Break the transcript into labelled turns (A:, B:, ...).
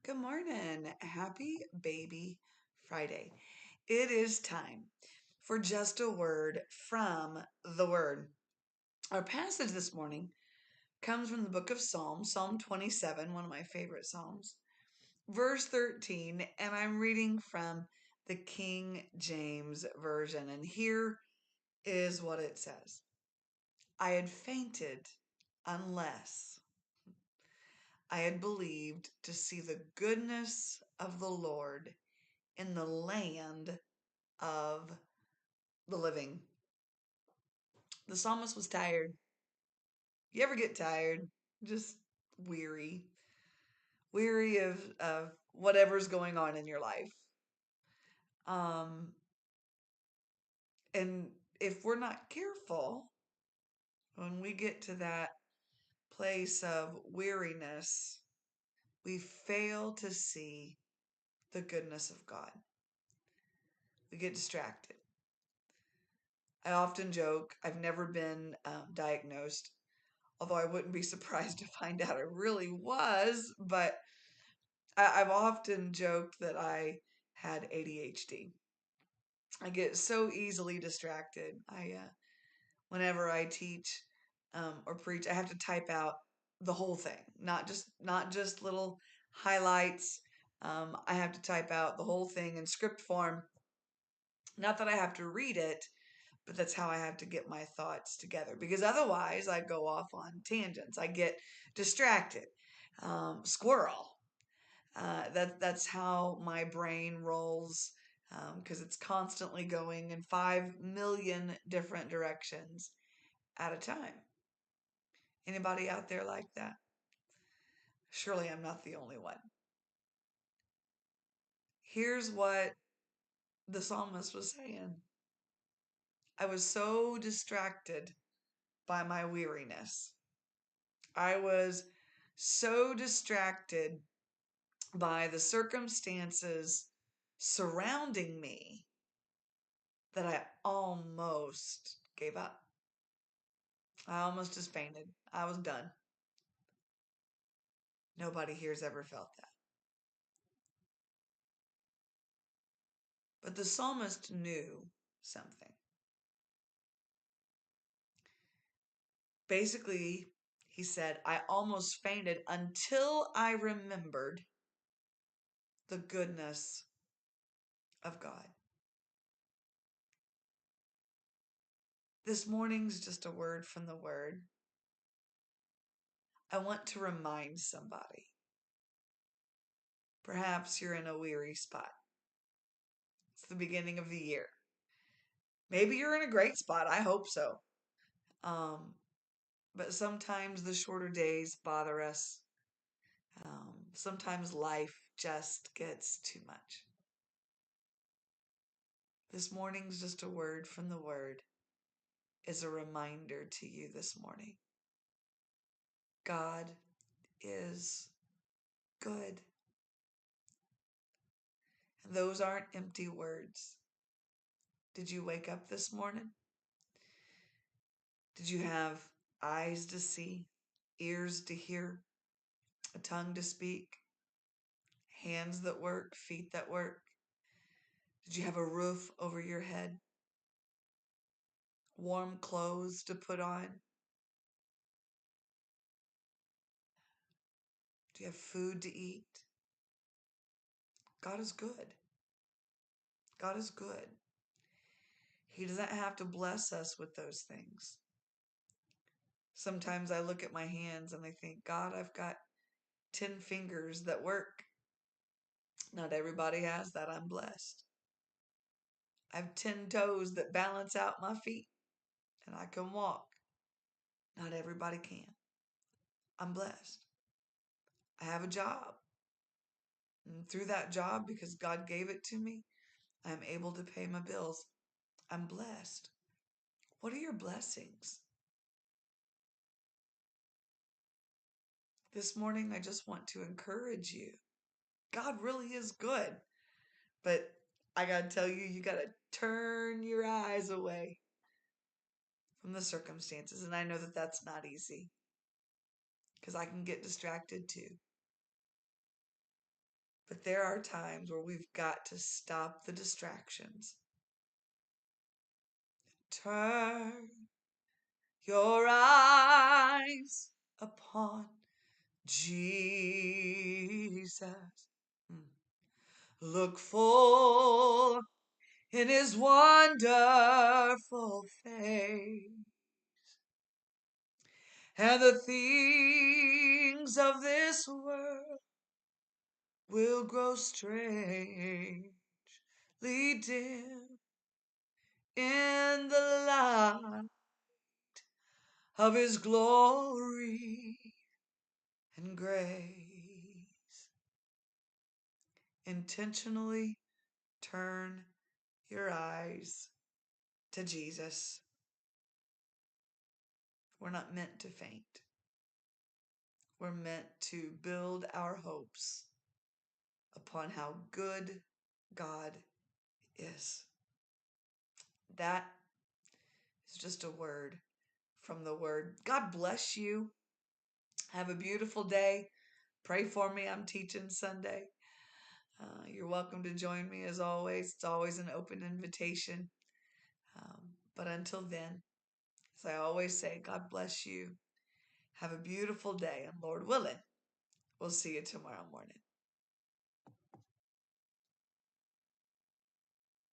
A: Good morning. Happy Baby Friday. It is time for just a word from the Word. Our passage this morning comes from the book of Psalms, Psalm 27, one of my favorite Psalms, verse 13, and I'm reading from the King James Version. And here is what it says: I had fainted unless I had believed to see the goodness of the Lord in the land of the living. The psalmist was tired. You ever get tired? Just weary. Weary of whatever's going on in your life. Um, and if we're not careful, when we get to that place of weariness, we fail to see the goodness of God. We get distracted. I often joke, I've never been diagnosed, although I wouldn't be surprised to find out it really was. But I've often joked that I had ADHD. I get so easily distracted. Whenever I teach or preach, I have to type out the whole thing, not just little highlights. I have to type out the whole thing in script form. Not that I have to read it, but that's how I have to get my thoughts together, because otherwise I go off on tangents. I get distracted. Squirrel. That's how my brain rolls, because it's constantly going in 5 million different directions at a time. Anybody out there like that? Surely I'm not the only one. Here's what the psalmist was saying: I was so distracted by my weariness. I was so distracted by the circumstances surrounding me that I almost gave up. I almost just fainted. I was done. Nobody here's ever felt that. But the psalmist knew something. Basically, he said, I almost fainted until I remembered the goodness of God. This morning's just a word from the Word. I want to remind somebody. Perhaps you're in a weary spot. It's the beginning of the year. Maybe you're in a great spot. I hope so. Um, but sometimes the shorter days bother us. Sometimes life just gets too much. This morning's just a word from the Word, is a reminder to you this morning. God is good. And those aren't empty words. Did you wake up this morning? Did you have eyes to see, ears to hear, a tongue to speak, hands that work, feet that work? Did you have a roof over your head? Warm clothes to put on? Do you have food to eat? God is good. God is good. He doesn't have to bless us with those things. Sometimes I look at my hands and I think, God, I've got 10 fingers that work. Not everybody has that. I'm blessed. I have 10 toes that balance out my feet and I can walk. Not everybody can. I'm blessed. I have a job. And through that job, because God gave it to me, I'm able to pay my bills. I'm blessed. What are your blessings? This morning, I just want to encourage you. God really is good. But I got to tell you, you got to turn your eyes away from the circumstances. And I know that that's not easy, because I can get distracted too. But there are times where we've got to stop the distractions. Turn your eyes upon Jesus. Mm. Look full in his wonderful face, and the things of this world will grow strangely dim in the light of his glory and grace. Intentionally turn your eyes to Jesus. We're not meant to faint. We're meant to build our hopes upon how good God is. That is just a word from the Word. God bless you. Have a beautiful day. Pray for me. I'm teaching Sunday. You're welcome to join me as always. It's always an open invitation. But until then, as I always say, God bless you. Have a beautiful day, and Lord willing, we'll see you tomorrow morning.